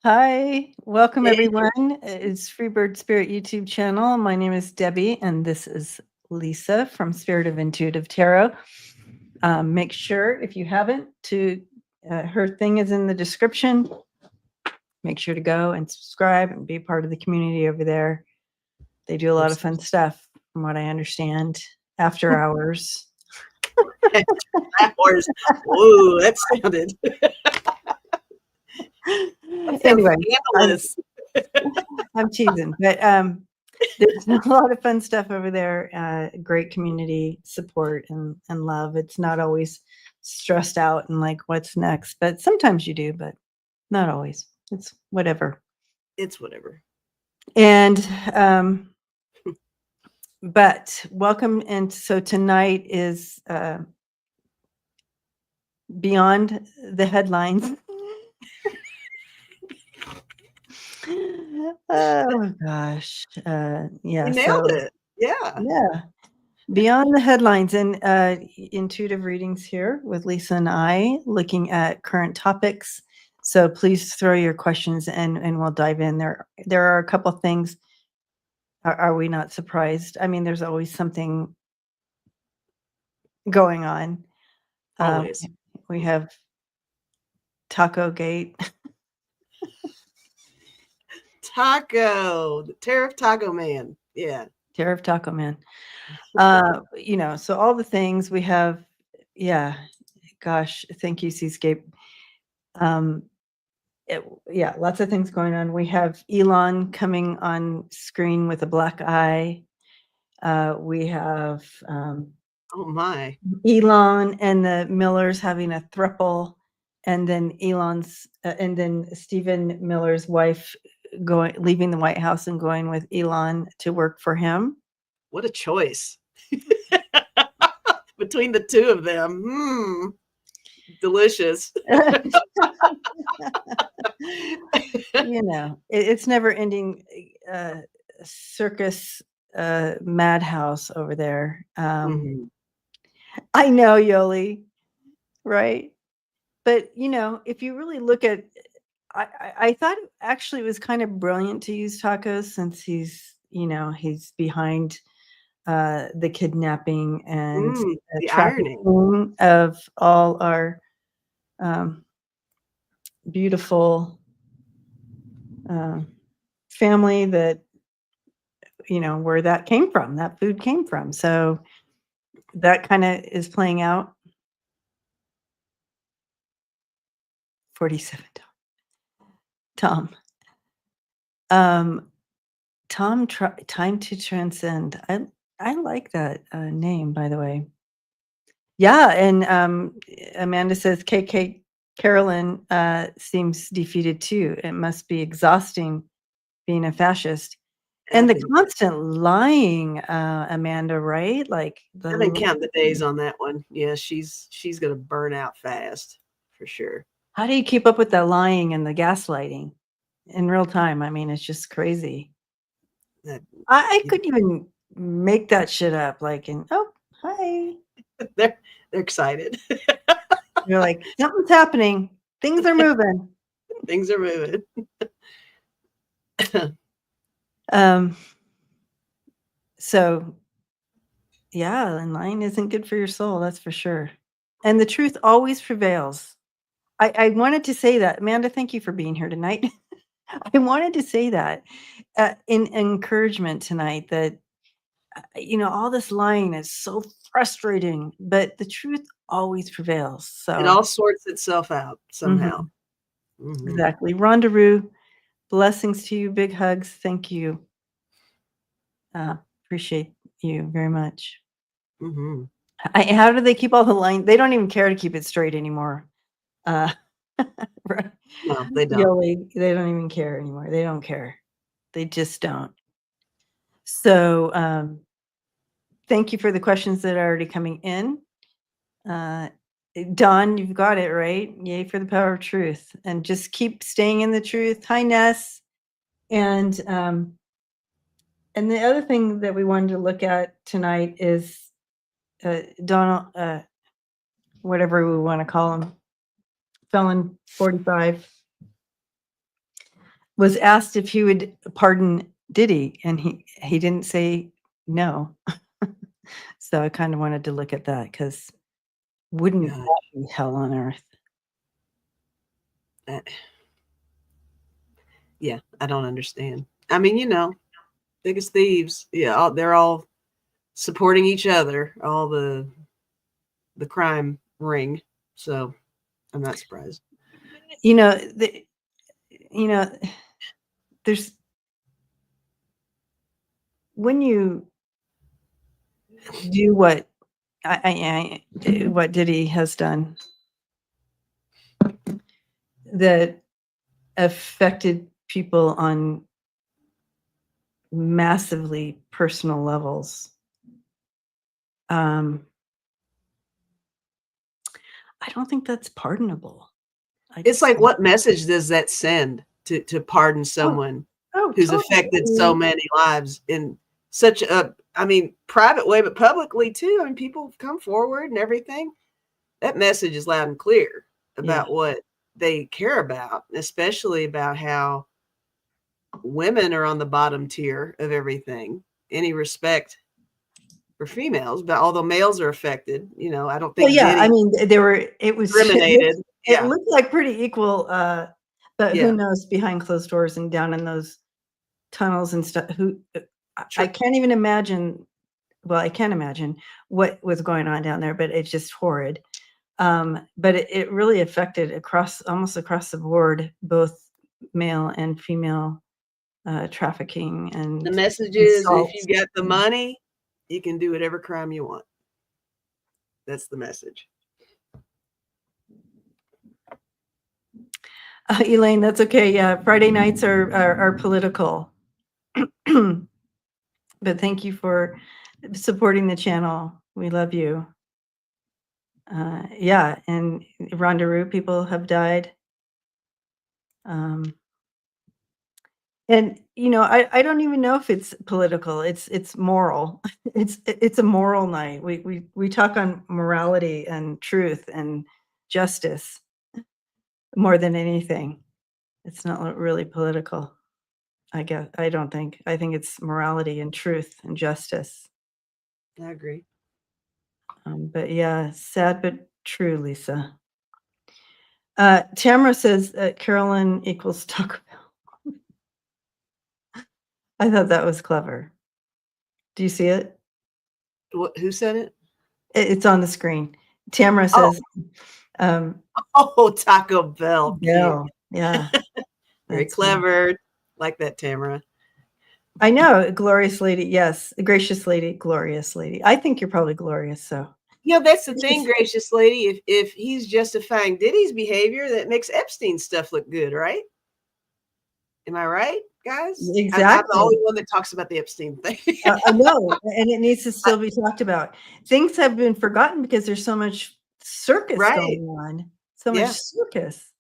Hi, welcome Hey, everyone. It's Freebird Spirit YouTube channel. My name is Debbie, and this is Lisa from Spirit of Intuitive Tarot. Make sure, if you haven't, her thing is in the description. Make sure to go and subscribe and be part of the community over there. They do a lot of fun stuff, from what I understand, after hours. hours. Whoa, that sounded Anyway, I'm scandalous. I'm teasing, but there's a lot of fun stuff over there. Great community support and love. It's not always stressed out and like what's next, but sometimes you do, but not always. It's whatever. It's whatever. And but welcome. And so tonight is beyond the headlines. Oh gosh. Yeah. You nailed So it. Yeah. yeah. Beyond the headlines and intuitive readings here with Lisa and I, looking at current topics. So please throw your questions and we'll dive in. There are a couple things. Are we not surprised? I mean, there's always something going on. Always. We have Taco Gate. Taco, the tariff taco man. Yeah. Tariff Taco Man. So all the things we have, yeah, gosh, thank you, Seascape. Yeah, lots of things going on. We have Elon coming on screen with a black eye. We have Oh my. Elon and the Millers having a throuple, and then and then Stephen Miller's wife leaving the White House and going with Elon to work for him. What a choice. Between the two of them. Delicious. It's never ending circus madhouse over there. I know, Yoli, right? But if you really look at, I thought actually it was kind of brilliant to use Tacos since he's behind the kidnapping and The irony. trafficking of all our beautiful family that where that came from, that food came from. So that kind of is playing out. 47 Tom. Tom, Time to Transcend. I like that name, by the way. Yeah, and Amanda says KK Carolyn seems defeated too. It must be exhausting being a fascist. And the constant lying, Amanda, right? Like I've been counting the days on that one. Yeah, she's going to burn out fast for sure. How do you keep up with the lying and the gaslighting in real time? I mean, it's just crazy. I couldn't even make that shit up. Like, hi. They're excited. You're like, something's happening. Things are moving. Things are moving. So yeah, and lying isn't good for your soul, that's for sure. And the truth always prevails. I wanted to say that. Amanda, thank you for being here tonight. I wanted to say that in encouragement tonight that, all this lying is so frustrating, but the truth always prevails. So it all sorts itself out somehow. Exactly. Rondaroo, blessings to you. Big hugs. Thank you. Appreciate you very much. How do they keep all the line? They don't even care to keep it straight anymore. No, they don't. They don't even care anymore. They don't care. They just don't. So thank you for the questions that are already coming in. Dawn, you've got it right. Yay for the power of truth. And just keep staying in the truth. Hi, Ness. And the other thing that we wanted to look at tonight is Donald, whatever we want to call him, felon 45, was asked if he would pardon Diddy, and he didn't say no. So I kind of wanted to look at that, because wouldn't God. that be hell on earth? Yeah, I don't understand. I mean, biggest thieves. Yeah, they're all supporting each other, all the crime ring. So I'm not surprised. There's, when you do what what Diddy has done that affected people on massively personal levels, I don't think that's pardonable. It's like, what message does that send to pardon someone who's totally. affected so many lives in such a, private way, but publicly too? I mean, people come forward and everything. That message is loud and clear about what they care about, especially about how women are on the bottom tier of everything. Any respect for females, but although males are affected, I don't think I mean, it was discriminated. It looked like pretty equal, but who Yeah. knows behind closed doors and down in those tunnels and stuff. I Sure. can't even imagine. Well, I can imagine what was going on down there, but it's just horrid. But it really affected almost across the board, both male and female trafficking. And The message is, if assaults. you've got the money, you can do whatever crime you want. That's the message. Elaine, that's okay. Yeah, Friday nights are political. But thank you for supporting the channel. We love you. Yeah, and Rondaroo people have died. And I don't even know if it's political. It's moral. It's a moral night. We talk on morality and truth and justice more than anything. It's not really political. I guess. I don't think. I think it's morality and truth and justice. I agree. But yeah, sad but true, Lisa. Tamara says Carolyn equals Taco Bell. I thought that was clever. Do you see it? Who said it? It's on the screen. Tamara says, Taco Bell. Bell. Yeah. Very clever. Like that, Tamara. I know, glorious lady. Yes, gracious lady, glorious lady. I think you're probably glorious. So that's the thing, gracious lady. If he's justifying Diddy's behavior, that makes Epstein's stuff look good, right? Am I right, guys? Exactly. I'm the only one that talks about the Epstein thing. I know, and it needs to still be talked about. Things have been forgotten because there's so much circus going on, so much circus.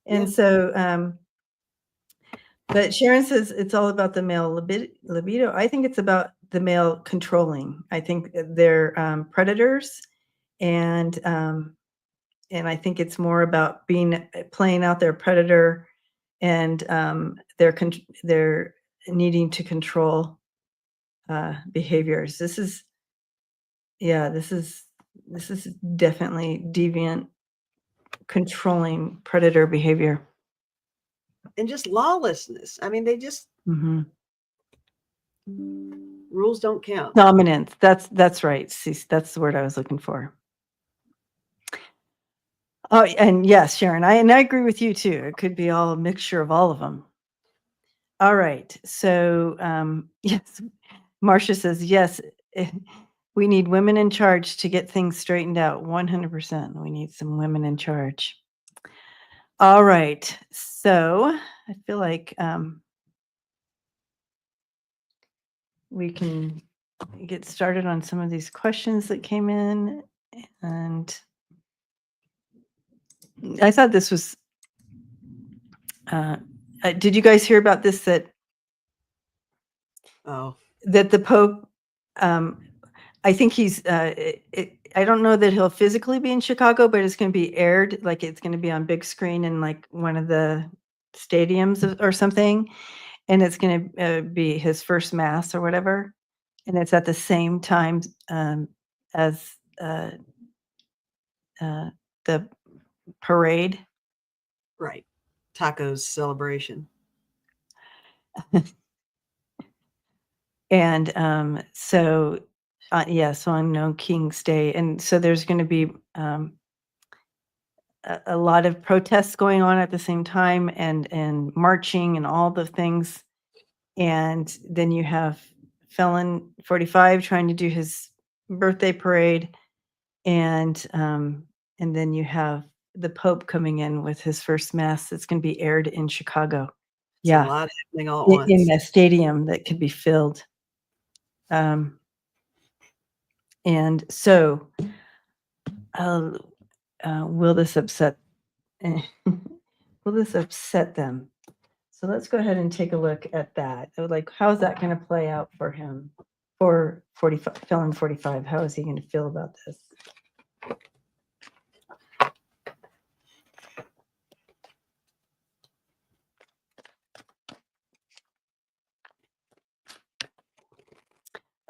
And so, but Sharon says it's all about the male libido. I think it's about the male controlling. I think they're predators, and I think it's more about playing out their predator, and they're needing to control behaviors. This is definitely deviant, controlling predator behavior. And just lawlessness. I mean, they just rules don't count. Dominance. That's right. See, that's the word I was looking for. Oh, and yes, Sharon, I agree with you too. It could be all a mixture of all of them. All right. So yes, Marcia says yes. We need women in charge to get things straightened out. 100%. We need some women in charge. All right. So I feel like we can get started on some of these questions that came in. And I thought this was, did you guys hear about this, that the Pope, I think he's, I don't know that he'll physically be in Chicago, but it's going to be aired, like it's going to be on big screen in like one of the stadiums or something, and it's going to be his first mass or whatever, and it's at the same time as the parade. Right. Tacos celebration. And so on No King's Day, and so there's going to be a lot of protests going on at the same time, and marching and all the things. And then you have Felon 45 trying to do his birthday parade, and then you have the Pope coming in with his first mass that's going to be aired in Chicago. It's a lot happening all at In once. a stadium that could be filled. And so, will this upset them? So let's go ahead and take a look at that. Like, how is that going to play out for him? For 45, Felon 45, how is he going to feel about this?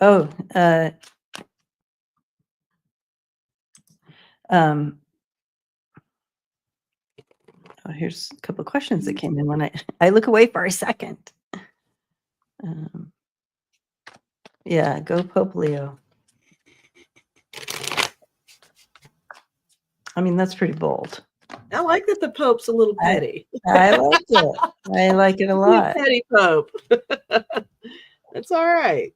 Oh, here's a couple of questions that came in when I look away for a second. Yeah, go Pope Leo. I mean, that's pretty bold. I like that the Pope's a little petty. I like it. I like it a lot. Petty Pope. That's all right.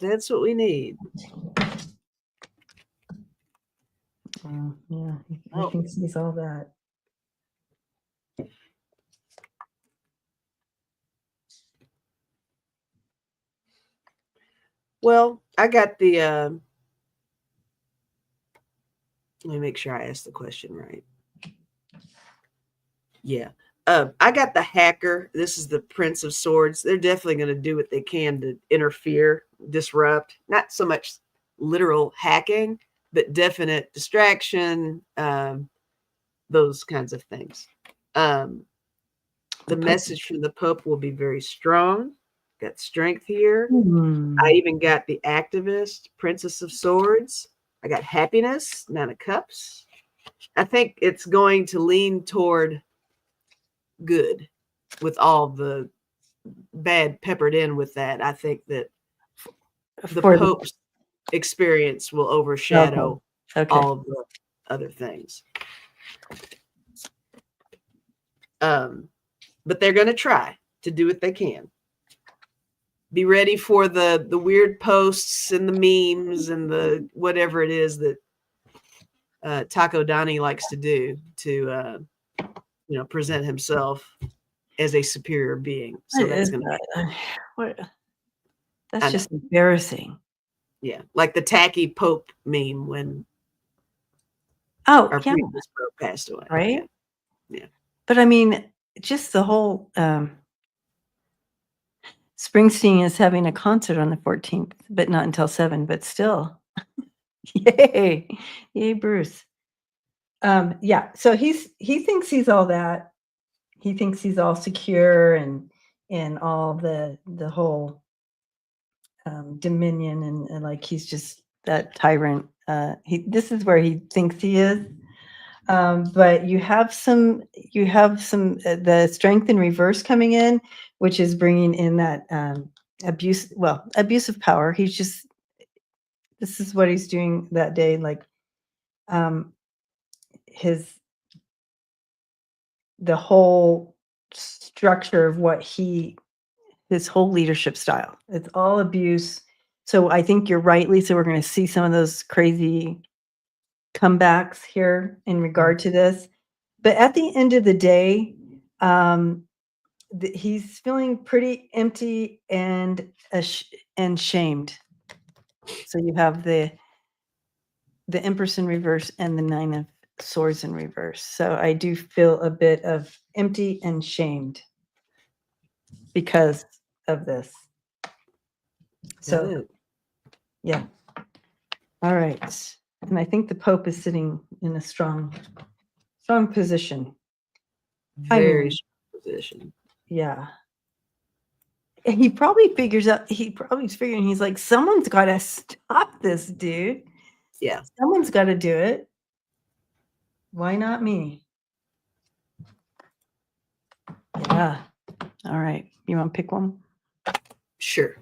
That's what we need. Yeah, he thinks he's all that. Well, I got the let me make sure I asked the question right. Yeah. I got the hacker. This is the Prince of Swords. They're definitely going to do what they can to interfere, disrupt. Not so much literal hacking, but definite distraction, those kinds of things. The message from the Pope will be very strong. Got strength here. I even got the activist, Princess of Swords. I got happiness, Nine of Cups. I think it's going to lean toward good with all the bad peppered in with that. I think that the Pope's experience will overshadow all of the other things. But they're going to try to do what they can. Be ready for the weird posts and the memes and the whatever it is that Taco Donnie likes to do to present himself as a superior being. So that's going to that's just embarrassing. Yeah, like the tacky Pope meme when our previous Pope passed away. Right? Yeah. But I mean, just the whole Springsteen is having a concert on the 14th, but not until 7, but still. Yay. Yay, Bruce. Yeah, so he thinks he's all that. He thinks he's all secure and all the whole dominion and like he's just that tyrant. This is where he thinks he is. But you have some the strength in reverse coming in, which is bringing in that abuse of power. This is what he's doing that day, like the whole structure of what his whole leadership style. It's all abuse. So I think you're right, Lisa. We're going to see some of those crazy comebacks here in regard to this. But at the end of the day, he's feeling pretty empty and shamed. So you have the Empress in reverse and the Nine of Swords in reverse. So I do feel a bit of empty and shamed because of this. So Yeah. All right. And I think the Pope is sitting in a strong position. Very strong position. Yeah. And he probably figures out, he's figuring, he's like, someone's got to stop this, dude. Yeah. Someone's got to do it. Why not me? Yeah. All right. You want to pick one? Sure.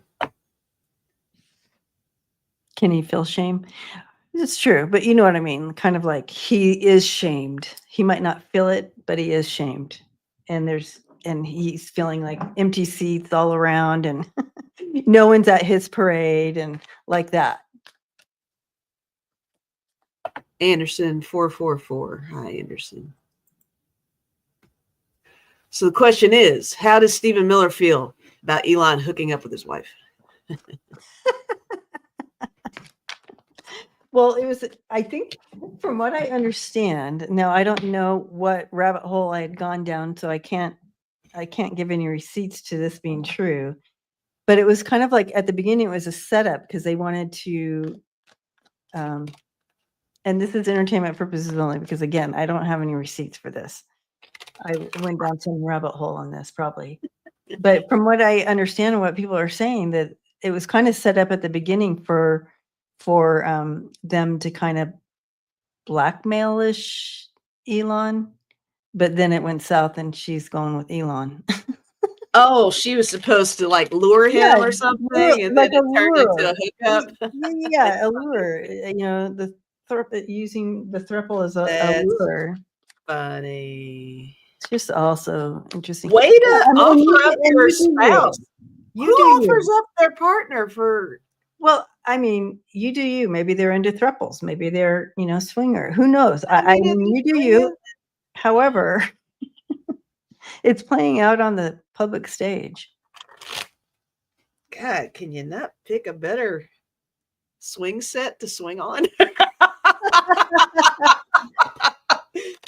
Can he feel shame? It's true, but you know what I mean? Kind of like he is shamed. He might not feel it, but he is shamed. And he's feeling like empty seats all around and no one's at his parade and like that. Anderson 444. Hi, Anderson. So the question is, how does Stephen Miller feel about Elon hooking up with his wife? Well, it was, I think, from what I understand, now I don't know what rabbit hole I had gone down, so I can't give any receipts to this being true. But it was kind of like at the beginning, it was a setup because they wanted to, and this is entertainment purposes only because, again, I don't have any receipts for this. I went down some rabbit hole on this probably. But from what I understand and what people are saying, that it was kind of set up at the beginning for them to kind of blackmailish Elon, but then it went south and she's going with Elon. Oh, she was supposed to like lure him or something, and like then a it turned into lure. a hookup. Yeah, a lure. You know, the using the thruple as a That's lure. funny. It's just also interesting. Way to offer up your spouse. Who offers up their partner for? Well, I mean, you do you. Maybe they're into thruples. Maybe they're, swinger. Who knows? I mean, you do you. However, it's playing out on the public stage. God, can you not pick a better swing set to swing on?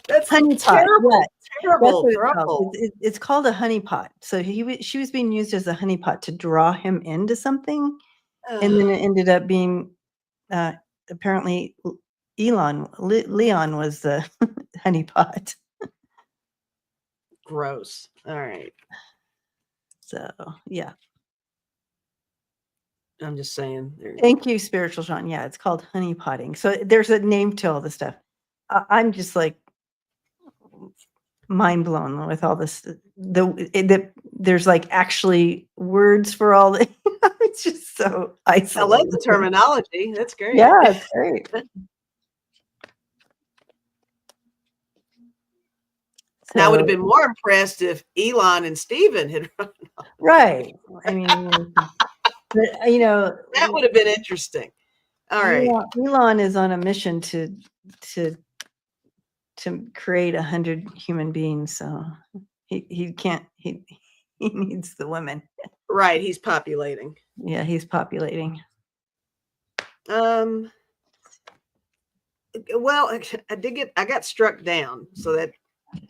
That's honey pot. Terrible. It's called a honey pot. So she was being used as a honey pot to draw him into something, and then it ended up being apparently Leon was the honey pot. Gross. All right. So yeah. I'm just saying. Thank you, Spiritual Sean. Yeah, it's called honey potting. So there's a name to all this stuff. I'm just like mind blown with all this. There's like actually words for all the. It's just so isolated. I love the terminology. That's great. Yeah, it's great. So, I would have been more impressed if Elon and Steven had run off. Right. I mean, but, that would have been interesting. All right. Elon is on a mission to create 100 human beings. So he can't, he needs the women. Right. He's populating. Yeah, he's populating. Well, I got struck down. So that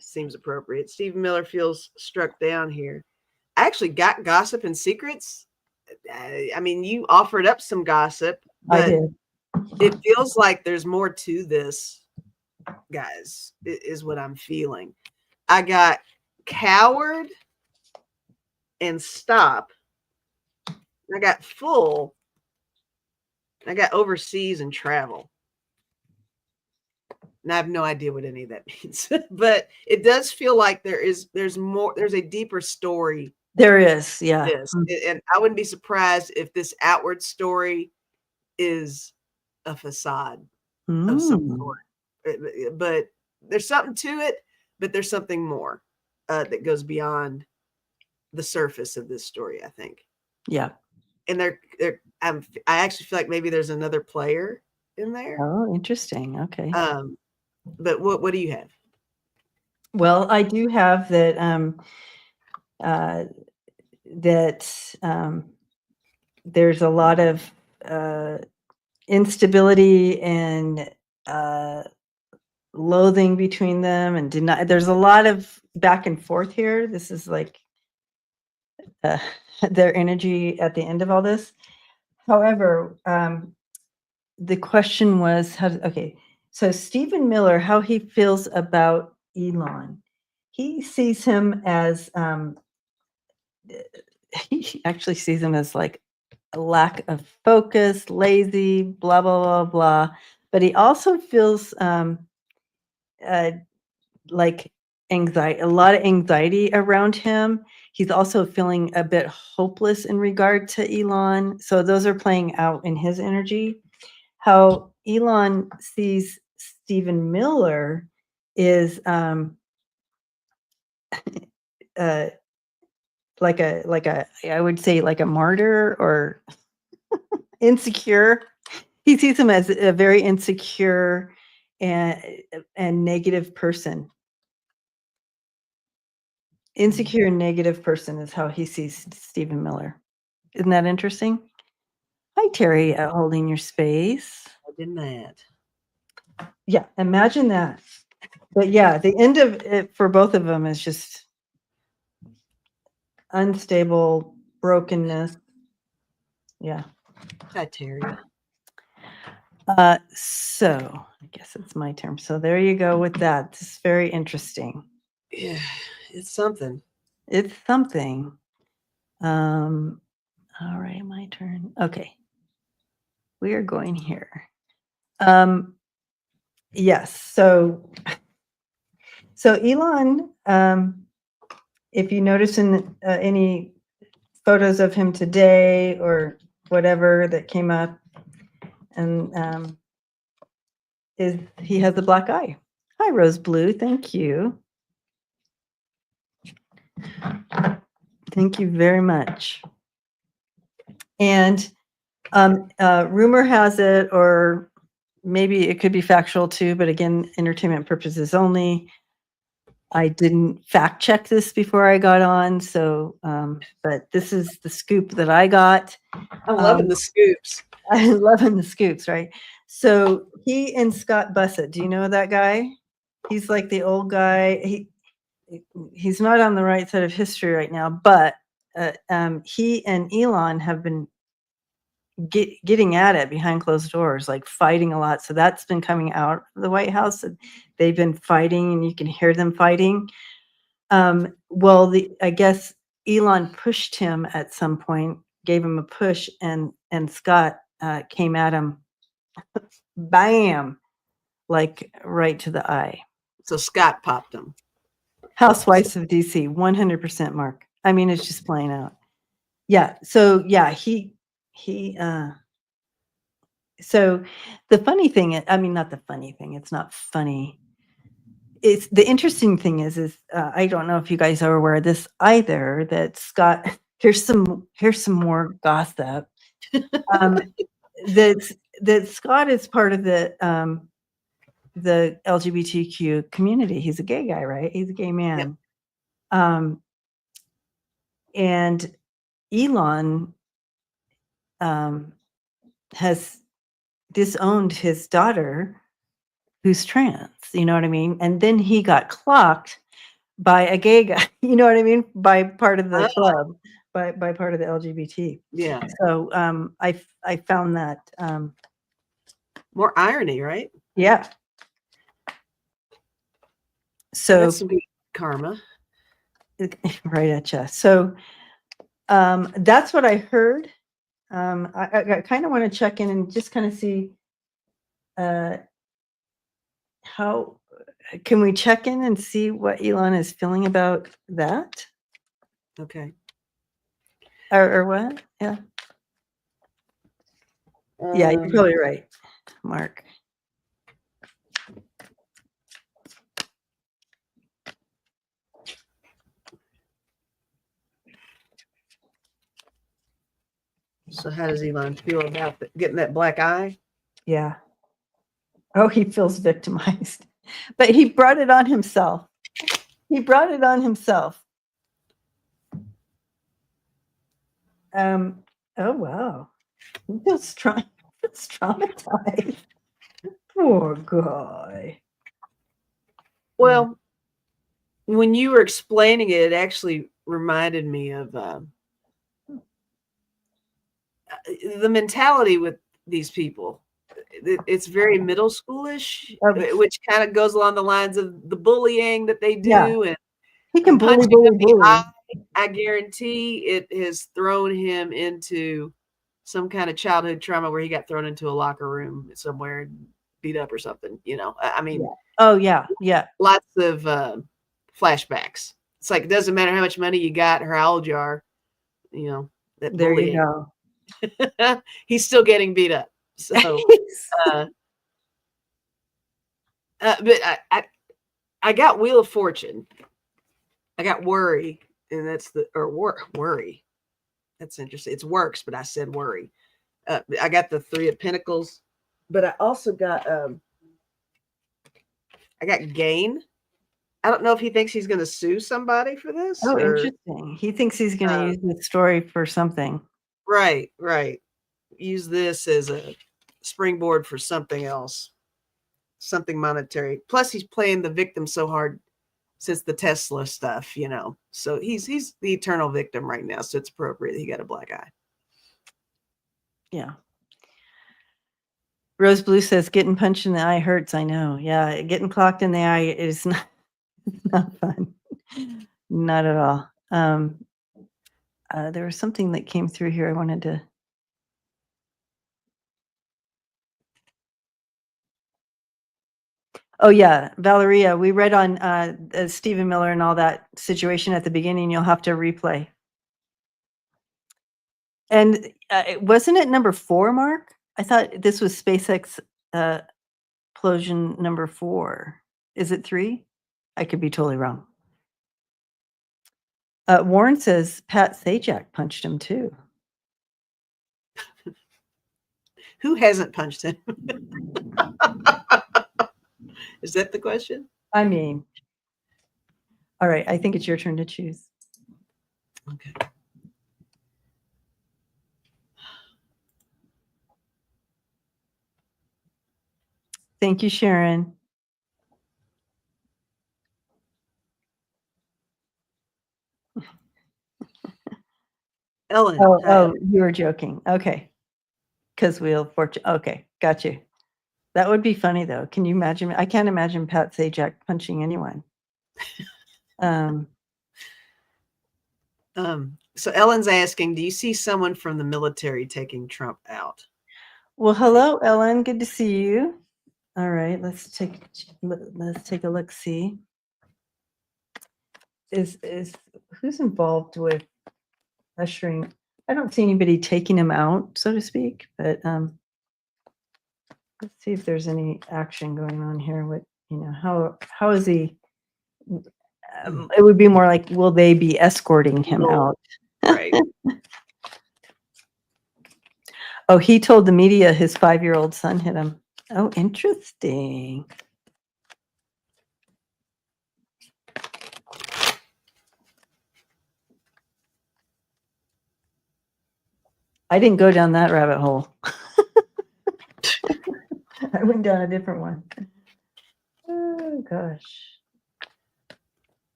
seems appropriate. Stephen Miller feels struck down here. I actually got gossip and secrets. I mean, you offered up some gossip, but I did. It feels like there's more to this, guys, is what I'm feeling. I got coward and stop. I got full. I got overseas and travel. And I have no idea what any of that means, but it does feel like there's more, there's a deeper story. There is, yeah. And I wouldn't be surprised if this outward story is a facade of some sort. But there's something to it, but there's something more that goes beyond the surface of this story, I think. Yeah. And I actually feel like maybe there's another player in there. Oh, interesting. Okay. But what do you have? Well, I do have that there's a lot of instability and loathing between them and there's a lot of back and forth here. This is like their energy at the end of all this. However, the question was okay. So Stephen Miller, how he feels about Elon. He sees him as he actually sees him as like a lack of focus, lazy, blah blah blah blah. But he also feels like anxiety, a lot of anxiety around him. He's also feeling a bit hopeless in regard to Elon. So those are playing out in his energy. How Elon sees Stephen Miller is uh, like a I would say like a martyr or insecure. He sees him as a very insecure and negative person. Insecure and negative person is how he sees Stephen Miller. Isn't that interesting? Hi, Terry, holding your space. I've been mad. Yeah, imagine that. But yeah, the end of it for both of them is just unstable brokenness. Yeah. Hi, Terry. So I guess it's my turn. So there you go with that. This is very interesting. Yeah, it's something. It's something. All right, my turn. Okay. We are going here. Yes. So Elon, if you notice in any photos of him today or whatever that came up, and he has a black eye. Hi, Rose Blue. Thank you. Thank you very much. And rumor has it, or maybe it could be factual too, but again, entertainment purposes only. I didn't fact check this before I got on, so but this is the scoop that I got. I'm loving the scoops. I'm loving the scoops, right? So he and Scott Bussett, do you know that guy? He's like the old guy. He's not on the right side of history right now, but he and Elon have been getting at it behind closed doors, like fighting a lot. So that's been coming out of the White House. And they've been fighting, and you can hear them fighting. Well, I guess Elon pushed him at some point, gave him a push, and Scott came at him, bam, like right to the eye. So Scott popped him. Housewives of DC, 100% Mark. I mean, it's just playing out. Yeah. So yeah, so the funny thing, I mean, not the funny thing, it's not funny. It's the interesting thing is I don't know if you guys are aware of this either, that Scott, here's some more gossip. That Scott is part of the LGBTQ community. He's a gay guy, right? He's a gay man. Yep. And Elon has disowned his daughter who's trans, you know what I mean? And then he got clocked by a gay guy, you know what I mean? By part of the club, by part of the LGBT. Yeah. So I found that more irony, right? Yeah. So that's some good karma. Right at you. So that's what I heard. I kind of want to check in and just kind of see how can we check in and see what Elon is feeling about that? Okay. Or what? Yeah. Yeah, you're probably right, Mark. So how does Elon feel about getting that black eye? Yeah. Oh, he feels victimized, but he brought it on himself. He brought it on himself. Oh wow, he feels traumatized. Poor guy. Well, when you were explaining it, it actually reminded me of the mentality with these people it's very middle schoolish, Oh, which kind of goes along the lines of the bullying that they yeah. do and He the can bully, punching of bully, the bully. eye. I guarantee it has thrown him into some kind of childhood trauma where he got thrown into a locker room somewhere and beat up or something. I mean, Yeah. Oh, yeah. Yeah. lots of flashbacks. It's like, it doesn't matter how much money you got or how old you are, that There you bullying. go. He's still getting beat up. So, but I got Wheel of Fortune. I got Worry, and that's Worry. That's interesting. It's Works, but I said Worry. I got the Three of Pentacles, but I also got I got Gain. I don't know if he thinks he's going to sue somebody for this. Oh, interesting. He thinks he's going to use the story for something. Right. Use this as a springboard for something else, something monetary. Plus, he's playing the victim so hard since the Tesla stuff, So he's the eternal victim right now. So it's appropriate that he got a black eye. Yeah. Rose Blue says getting punched in the eye hurts. I know. Yeah, getting clocked in the eye is not fun. Not at all. There was something that came through here I wanted to. Oh, yeah, Valeria, we read on Stephen Miller and all that situation at the beginning. You'll have to replay. And wasn't it number 4, Mark? I thought this was SpaceX implosion number 4. Is it 3? I could be totally wrong. Warren says Pat Sajak punched him too. Who hasn't punched him? Is that the question? I mean, all right, I think it's your turn to choose. Okay. Thank you, Sharon. Ellen. Oh, you were joking. Okay. Because Wheel of Fortune. Okay, got you. That would be funny, though. Can you imagine? I can't imagine Pat Sajak punching anyone. So Ellen's asking, do you see someone from the military taking Trump out? Well, hello, Ellen. Good to see you. All right, let's take a look. See, is who's involved with ushering? I don't see anybody taking him out, so to speak. But let's see if there's any action going on here. What how is he? It would be more like, will they be escorting him out? Right. Oh, he told the media his 5-year-old son hit him. Oh, interesting. I didn't go down that rabbit hole. I went down a different one. Oh, gosh.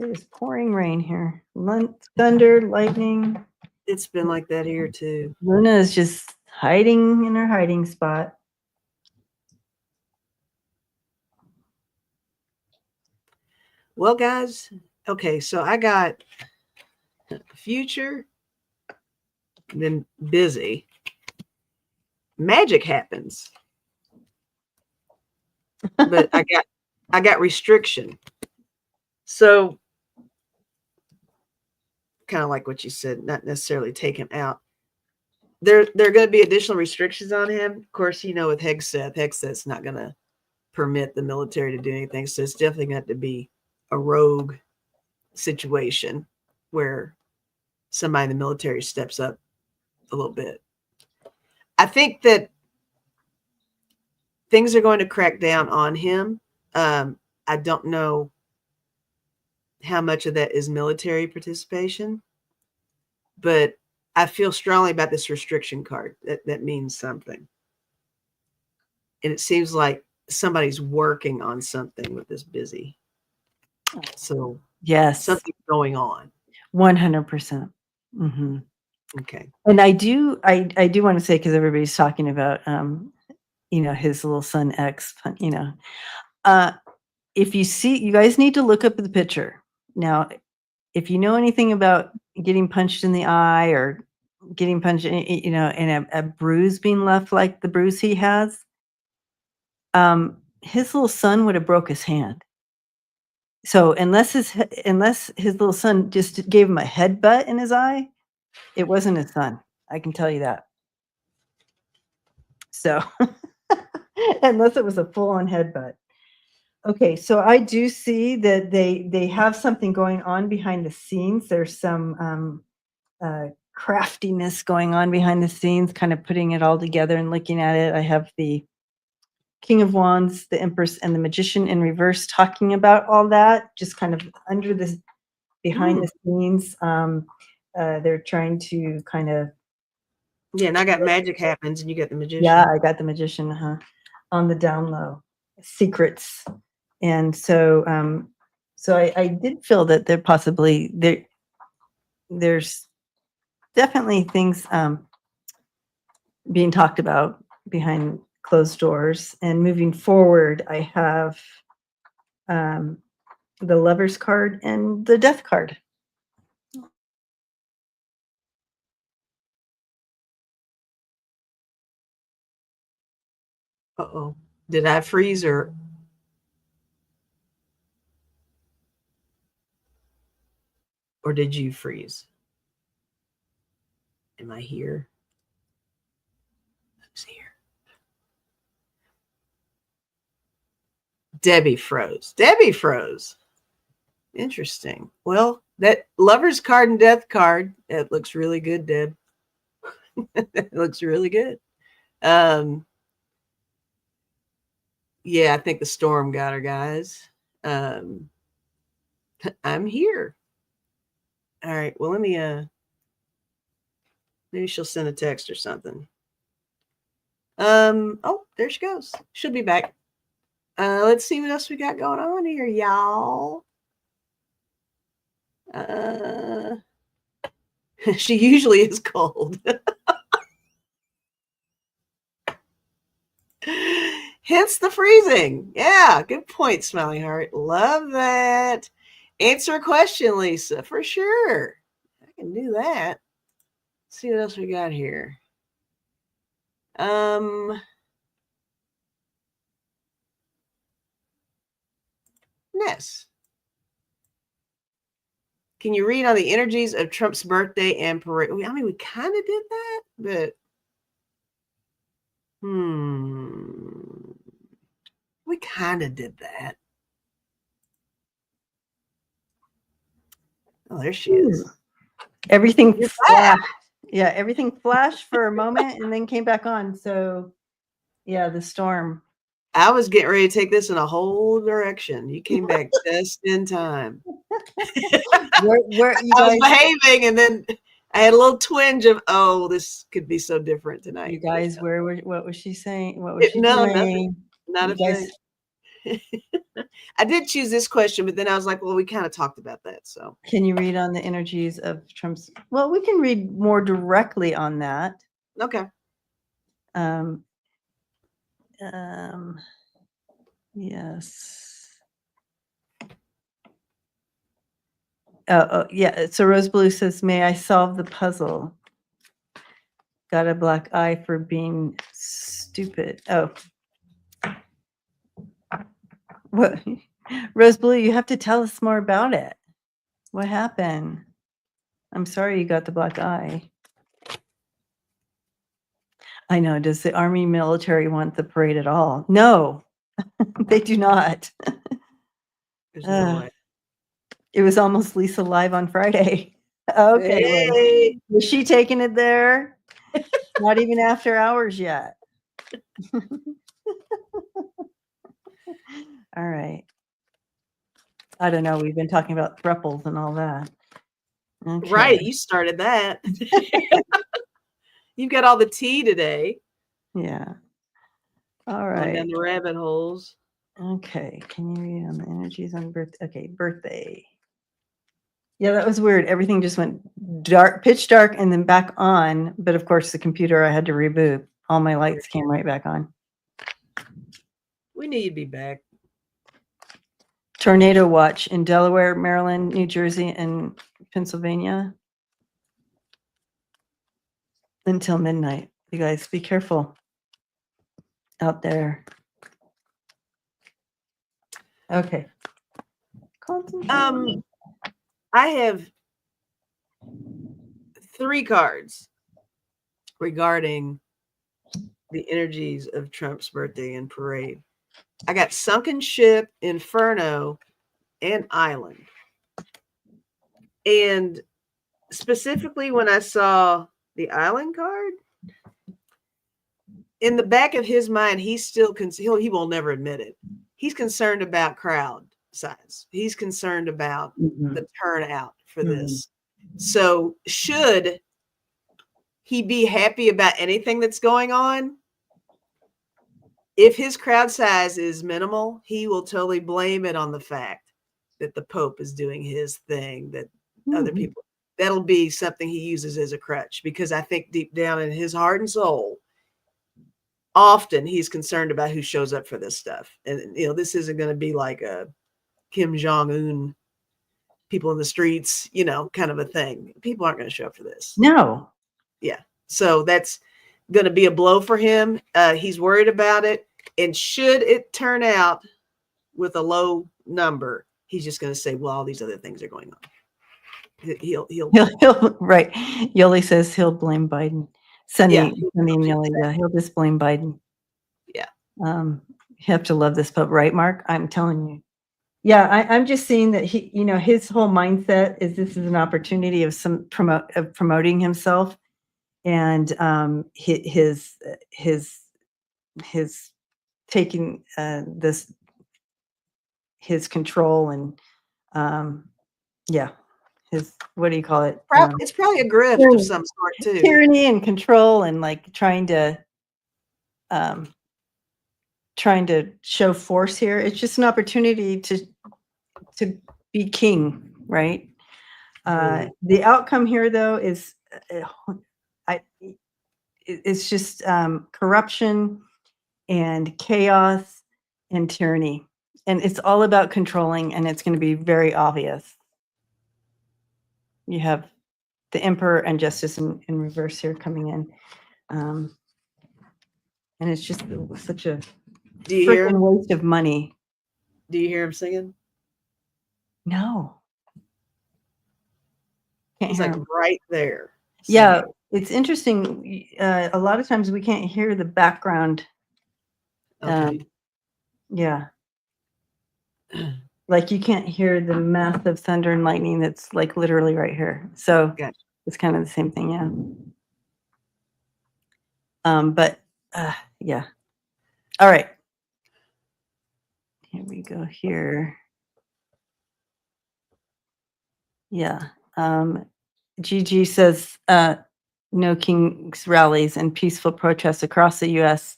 It is pouring rain here. Thunder, lightning. It's been like that here, too. Luna is just hiding in her hiding spot. Well, guys, okay, so I got future, then busy. Magic happens. But I got restriction. So kind of like what you said, not necessarily take him out. There are going to be additional restrictions on him. Of course, with Hegseth's not going to permit the military to do anything. So it's definitely going to be a rogue situation where somebody in the military steps up a little bit. I think that things are going to crack down on him. I don't know how much of that is military participation, but I feel strongly about this restriction card. That means something. And it seems like somebody's working on something with this busy. So yes, something's going on. 100%. Mm-hmm. Okay. And I do want to say, because everybody's talking about his little son X, if you see, you guys need to look up the picture. Now, if you know anything about getting punched in the eye or getting punched, and a bruise being left like the bruise he has, his little son would have broke his hand. So unless his little son just gave him a headbutt in his eye, it wasn't his son. I can tell you that. So unless it was a full-on headbutt. Okay, so I do see that they have something going on behind the scenes. There's some craftiness going on behind the scenes, kind of putting it all together and looking at it. I have the King of Wands, the Empress, and the Magician in reverse talking about all that, just kind of under this, behind the scenes. They're trying to kind of... Yeah, and I got magic happens, and you got the Magician. Yeah, I got the Magician, on the down low. Secrets. And so I did feel that there's definitely things being talked about behind closed doors. And moving forward, I have the Lover's card and the Death card. Uh-oh. Did I freeze or did you freeze? Am I here? Who's here? Debbie froze. Debbie froze. Interesting. Well, that Lover's card and Death card, it looks really good, Deb. It looks really good. Yeah, I think the storm got her, guys. I'm here. All right. Well, let me maybe she'll send a text or something. Oh, there she goes. She'll be back. Let's see what else we got going on here, y'all. She usually is cold. Hence the freezing. Yeah, good point, Smiley Heart. Love that. Answer a question, Lisa, for sure. I can do that. Let's see what else we got here. Ness. Can you read on the energies of Trump's birthday and parade? I mean, we kind of did that, but we kind of did that. Oh, there she is. Everything flashed. Yeah, everything flashed for a moment and then came back on. So, yeah, the storm. I was getting ready to take this in a whole direction. You came back just in time. I was behaving, and then I had a little twinge of, oh, this could be so different tonight. You guys, what was she saying? What was she doing? Nothing. Not a thing. I did choose this question, but then I was like, well, we kind of talked about that. So can you read on the energies of Trump's? Well, we can read more directly on that. Okay. Yes. Oh, yeah. So Rose Blue says, may I solve the puzzle? Got a black eye for being stupid. Oh. What? Rose Blue, you have to tell us more about it. What happened? I'm sorry you got the black eye. I know. Does the Army military want the parade at all? No, they do not. There's no way. It was almost Lisa live on Friday. Okay. Hey. Was she taking it there? Not even after hours yet. All right. I don't know. We've been talking about thruples and all that. Okay. Right. You started that. You've got all the tea today. Yeah. All right. Going down the rabbit holes. Okay. Can you read on the energies on birthday? Okay. Birthday. Yeah, that was weird. Everything just went dark, pitch dark, and then back on. But of course, the computer I had to reboot. All my lights came right back on. We need you to be back. Tornado watch in Delaware, Maryland, New Jersey, and Pennsylvania until midnight. You guys be careful out there. Okay. I have 3 cards regarding the energies of Trump's birthday and parade. I got Sunken Ship, Inferno, and Island. And specifically when I saw the Island card, in the back of his mind, he's still he will never admit it. He's concerned about crowd size. He's concerned about the turnout for this. So should he be happy about anything that's going on? If his crowd size is minimal, he will totally blame it on the fact that the Pope is doing his thing, that other people, that'll be something he uses as a crutch, because I think deep down in his heart and soul, often he's concerned about who shows up for this stuff. And, you know, this isn't going to be like a Kim Jong-un, people in the streets, you know, kind of a thing. People aren't going to show up for this. No. Yeah. So that's going to be a blow for him. He's worried about it. And should it turn out with a low number, he's just going to say, well, all these other things are going on. He'll right. Yoli says he'll blame Biden. Sunny and Yoli, yeah, he'll just blame Biden. Yeah. You have to love this Pope, right, Mark? I'm telling you. Yeah, I'm just seeing that he, you know, his whole mindset is this is an opportunity of promoting himself, and his taking his control, and yeah, his, what do you call it? It's probably a grift of some sort too. Tyranny and control, and like trying to show force here. It's just an opportunity to be king, right? The outcome here, though, is it's just corruption and chaos and tyranny, and it's all about controlling, and it's going to be very obvious. You have the Emperor and Justice in reverse here coming in, and it's just such a freaking waste of money. Do you hear him singing? No. He's like right there. Yeah, it's interesting. A lot of times we can't hear the background. Yeah. Like you can't hear the massive thunder and lightning that's like literally right here. So it's kind of the same thing, yeah. But yeah. All right. Here we go here. Yeah. Gigi says no Kings rallies and peaceful protests across the U.S.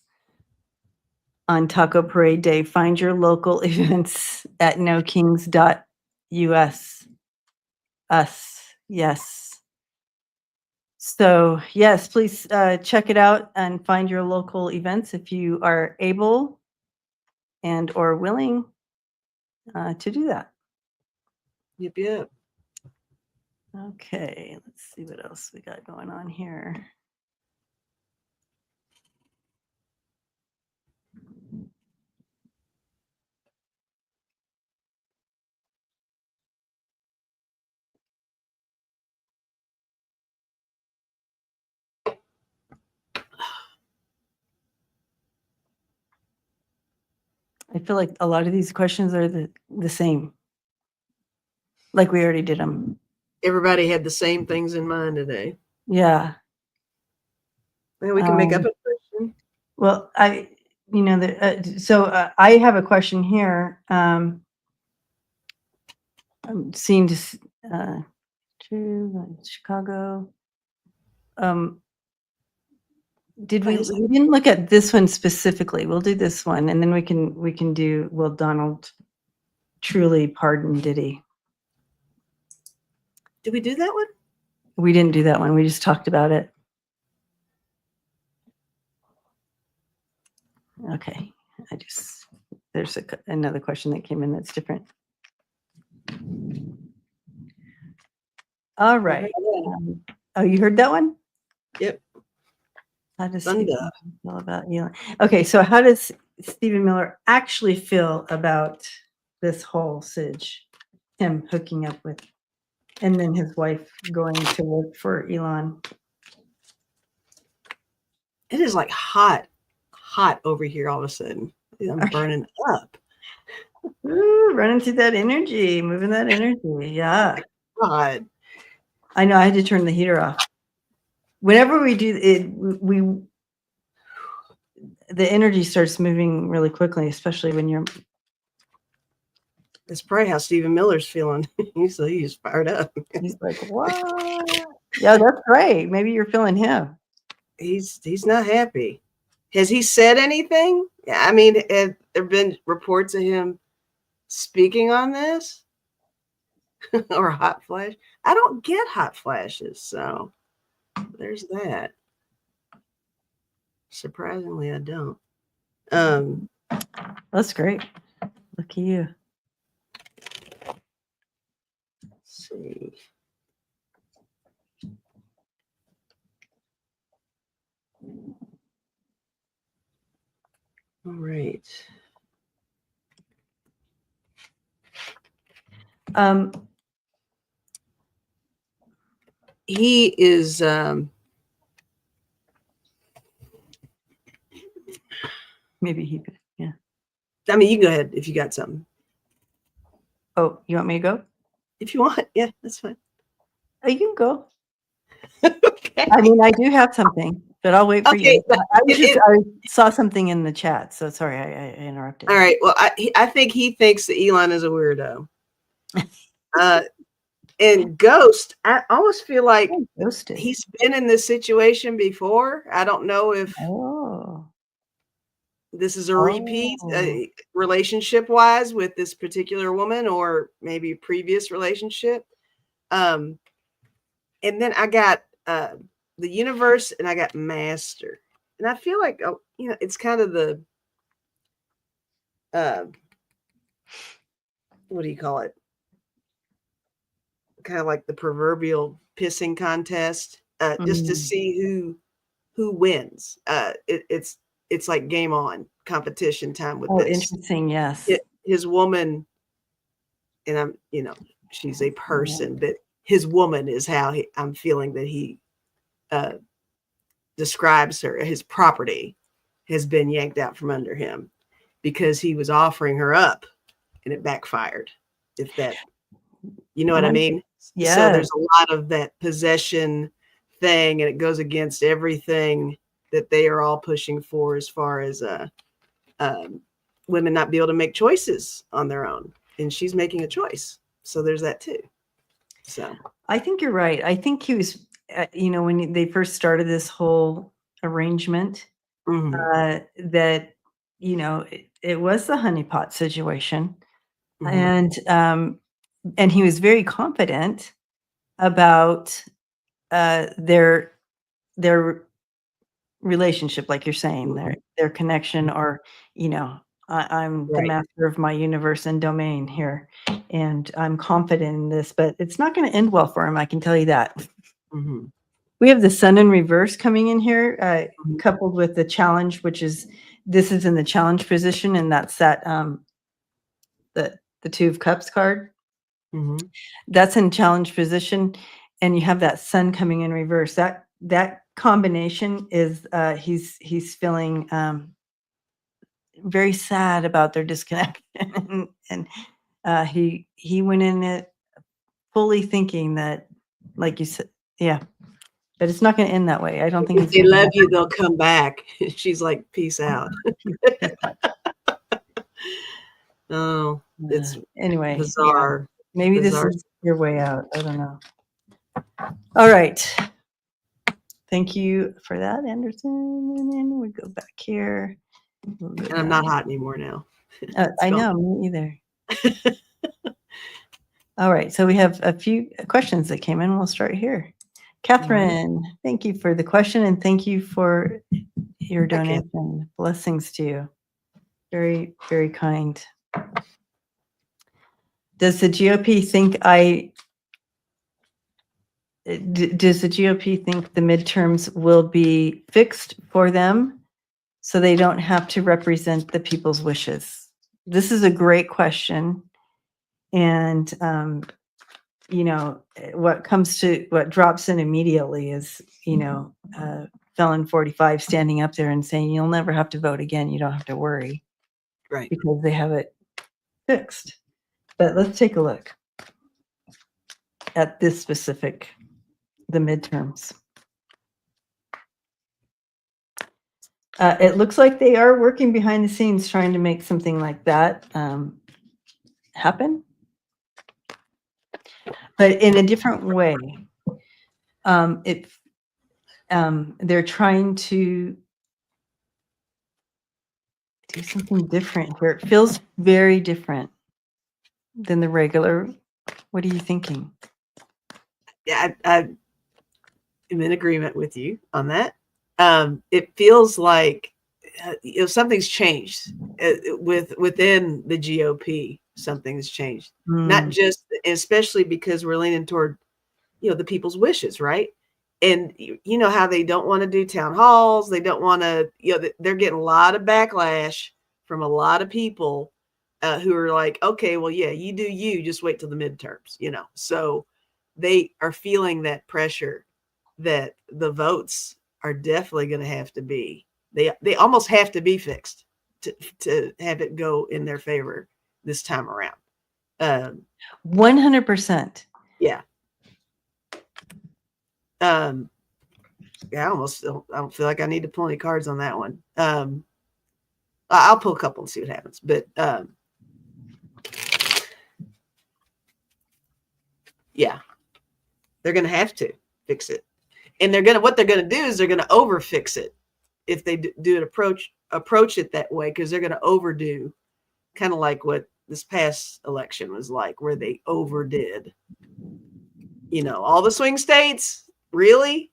on Taco Parade Day. Find your local events at nokings.us. Yes. So yes, please check it out and find your local events if you are able and or willing to do that. Yep. Okay, let's see what else we got going on here. I feel like a lot of these questions are the same. Like we already did them. Everybody had the same things in mind today. Yeah. Well, we can make up a question. Well, I have a question here. I'm seeing this Chicago. We didn't look at this one specifically. We'll do this one, and then we can do, will Donald truly pardon Diddy? Did we do that one? We didn't do that one. We just talked about it. Okay. there's another question that came in that's different. All right. Oh, you heard that one? Yep. How does Thunder. Stephen feel about Elon? Okay, so how does Stephen Miller actually feel about this whole Sidge, him hooking up with, and then his wife going to work for Elon? It is like hot over here all of a sudden. I'm burning up. Ooh, running to that energy, moving that energy. Yeah. God. I know I had to turn the heater off. Whenever we do it, the energy starts moving really quickly, especially when you're. That's probably how Stephen Miller's feeling. He's fired up. He's like, what? Yeah, that's great. Maybe you're feeling him. He's not happy. Has he said anything? I mean, have there been reports of him speaking on this? Or hot flash? I don't get hot flashes, so there's that. Surprisingly, I don't. That's great. Look at you. Let's see. All right. He is maybe he could, yeah. I mean, you can go ahead if you got something. Oh, you want me to go? If you want, yeah, that's fine. Oh, you can go. Okay. I mean, I do have something, but I'll wait for you. I saw something in the chat, so sorry I interrupted. All right. Well, I think he thinks that Elon is a weirdo. And Ghost, I almost feel like he's been in this situation before. I don't know if this is a repeat relationship-wise with this particular woman, or maybe a previous relationship. And then I got the universe, and I got master, and I feel like it's kind of the what do you call it? Kind of like the proverbial pissing contest, just to see who wins. It's like game on, competition time with this. Interesting, yes. His woman, and I'm, she's a person, but his woman is how I'm feeling that he describes her. His property has been yanked out from under him because he was offering her up, and it backfired. If that, you know what I mean? Yeah. So there's a lot of that possession thing, and it goes against everything that they are all pushing for as far as women not be able to make choices on their own. And she's making a choice. So there's that too. So I think you're right. I think he was, when they first started this whole arrangement, that, it was the honeypot situation. And he was very confident about their relationship, like you're saying, their connection, or I'm the master of my universe and domain here, and I'm confident in this, but it's not going to end well for him, I can tell you that. We have the sun in reverse coming in here, coupled with the challenge, which is, this is in the challenge position, and that's that the Two of Cups card. That's in challenge position, and you have that sun coming in reverse. That combination is he's feeling very sad about their disconnection, and he went in it fully thinking that, like you said, but it's not going to end that way. I don't think if they love you, they'll come back. She's like, peace out. Oh, it's anyway bizarre. Yeah. Maybe bizarre. This is your way out. I don't know. All right. Thank you for that, Anderson. And then we go back here. And I'm not hot anymore now. I know, me either. All right, so we have a few questions that came in. We'll start here. Catherine, thank you for the question, and thank you for your donation. Blessings to you. Very, very kind. Does the GOP think does the GOP think the midterms will be fixed for them so they don't have to represent the people's wishes? This is a great question. And, what drops in immediately is, felon 45 standing up there and saying, you'll never have to vote again. You don't have to worry. Right. Because they have it fixed. But let's take a look at this specific, the midterms. It looks like they are working behind the scenes trying to make something like that happen, but in a different way. They're trying to do something different here. It feels very different than the regular. What are you thinking? Yeah, I'm in agreement with you on that. It feels like something's changed within the GOP. Something's changed, not just, especially because we're leaning toward, the people's wishes, right? And you know how they don't want to do town halls. They don't want to, they're getting a lot of backlash from a lot of people who are like, okay, well, yeah, you do you, just wait till the midterms, So they are feeling that pressure that the votes are definitely going to have to be, they almost have to be fixed to have it go in their favor this time around. 100%. Yeah. Yeah, I don't feel like I need to pull any cards on that one. I'll pull a couple and see what happens. But yeah, they're going to have to fix it, and what they're going to do is they're going to over fix it if they do it approach it that way, because they're going to overdo, kind of like what this past election was like, where they overdid. All the swing states, really,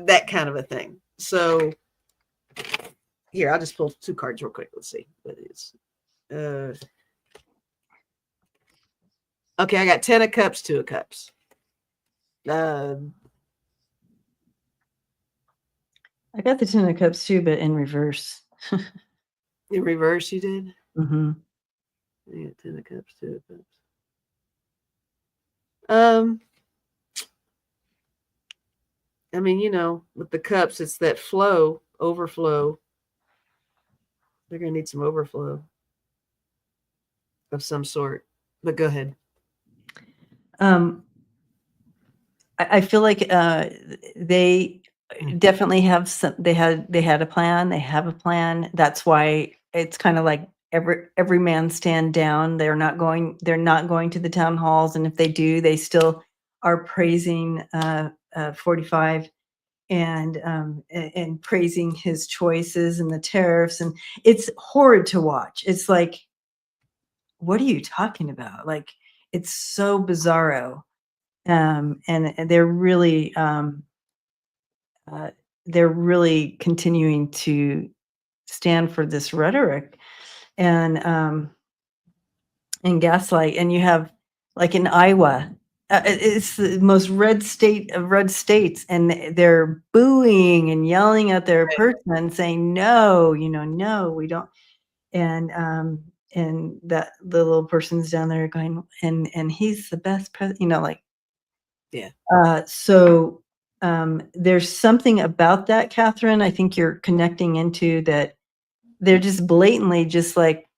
that kind of a thing. So here, I'll just pull two cards real quick. Let's see what it is. Okay, I got 10 of cups, 2 of cups. I got the 10 of cups too, but in reverse. In reverse, you did? Mm-hmm. I got 10 of cups, 2 of cups. I mean, with the cups, it's that overflow. They're going to need some overflow of some sort. But go ahead. I feel like they definitely have some. They had a plan. They have a plan. That's why it's kind of like every man stand down. They're not going to the town halls, and if they do, they still are praising 45 and praising his choices and the tariffs, and it's horrid to watch. It's like, what are you talking about? Like, it's so bizarro. And they're really continuing to stand for this rhetoric and gaslight. And you have, like, in Iowa, it's the most red state of red states, and they're booing and yelling at their person, saying, no, no, we don't. And that the little person's down there going, and he's the best president, like. Yeah. So there's something about that, Catherine. I think you're connecting into that. They're just blatantly just like,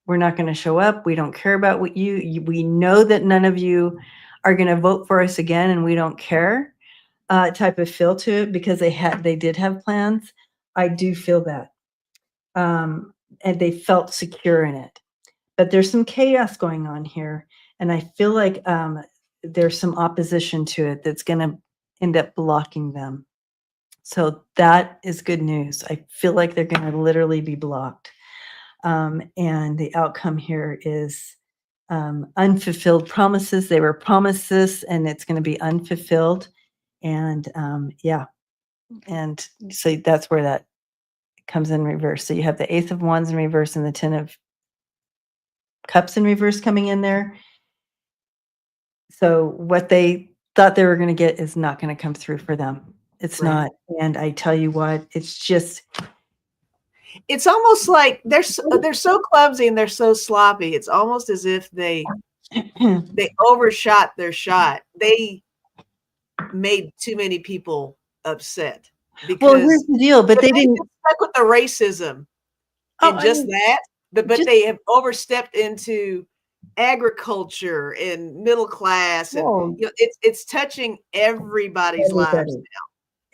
we're not going to show up. We don't care about what we know that none of you are going to vote for us again, and we don't care type of feel to it, because they did have plans. I do feel that. And they felt secure in it. But there's some chaos going on here. And I feel like there's some opposition to it that's going to end up blocking them. So that is good news. I feel like they're going to literally be blocked. And the outcome here is unfulfilled promises. They were promised this, and it's going to be unfulfilled. And yeah. And so that's where that comes in reverse. So you have the Ace of Wands in reverse and the 10 of Cups in reverse coming in there. So what they thought they were going to get is not going to come through for them. It's Right. not. And I tell you what, it's just. It's almost like they're so clumsy and they're so sloppy. It's almost as if they overshot their shot. They made too many people upset because Well, here's the deal, but they didn't stuck with the racism and that, but they have overstepped into agriculture and middle class, and it's touching everybody's lives now.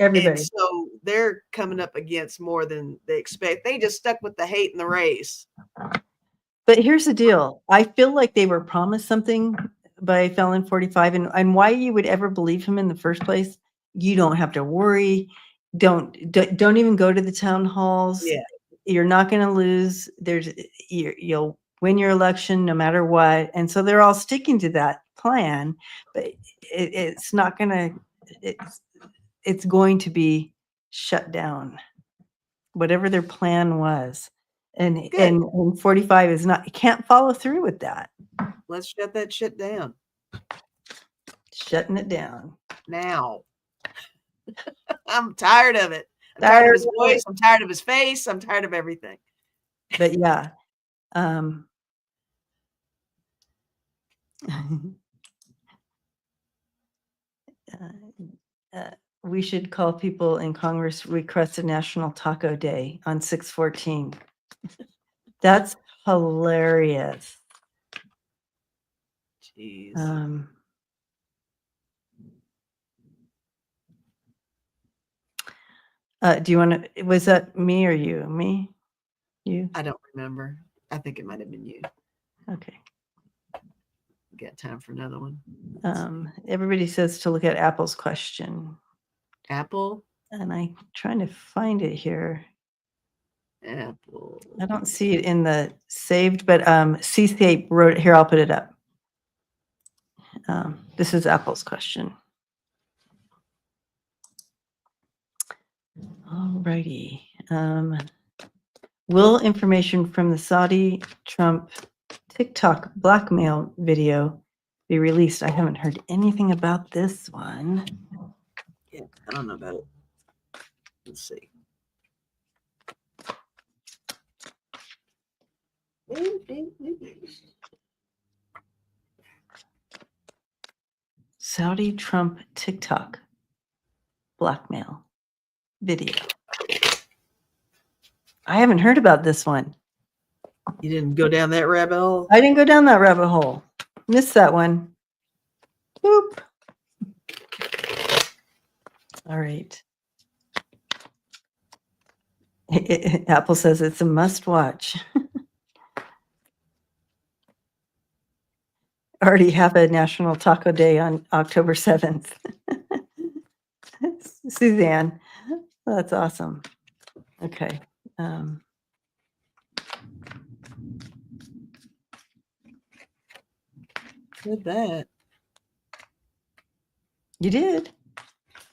Everybody. And so they're coming up against more than they expect. They just stuck with the hate and the race. But here's the deal. I feel like they were promised something by Felon 45, and why you would ever believe him in the first place, you don't have to worry. Don't even go to the town halls. Yeah. You're not going to lose. You'll win your election no matter what. And so they're all sticking to that plan, but it's not going to, it's going to be shut down, whatever their plan was. And 45 is not, can't follow through with that. Let's shut that shit down. Shutting it down. Now. I'm tired of it. I'm tired of his voice. I'm tired of his face. I'm tired of everything. But yeah. We should call people in Congress, request a National Taco Day on 6/14. That's hilarious. Jeez. Do you want to, was that me or you? Me? You? I don't remember. I think it might have been you. Okay. Got time for another one. Everybody says to look at Apple's question. Apple? And I'm trying to find it here. Apple. I don't see it in the saved, but C-Tape wrote it here. I'll put it up. This is Apple's question. All righty. Will information from the Saudi Trump TikTok blackmail video be released? I haven't heard anything about this one. Yeah, I don't know about it. Let's see. Saudi Trump TikTok blackmail video. I haven't heard about this one. You didn't go down that rabbit hole? I didn't go down that rabbit hole. Missed that one. Boop. All right. Apple says it's a must watch. Already have a National Taco Day on October 7th. Suzanne, that's awesome. Okay. Did that. You did.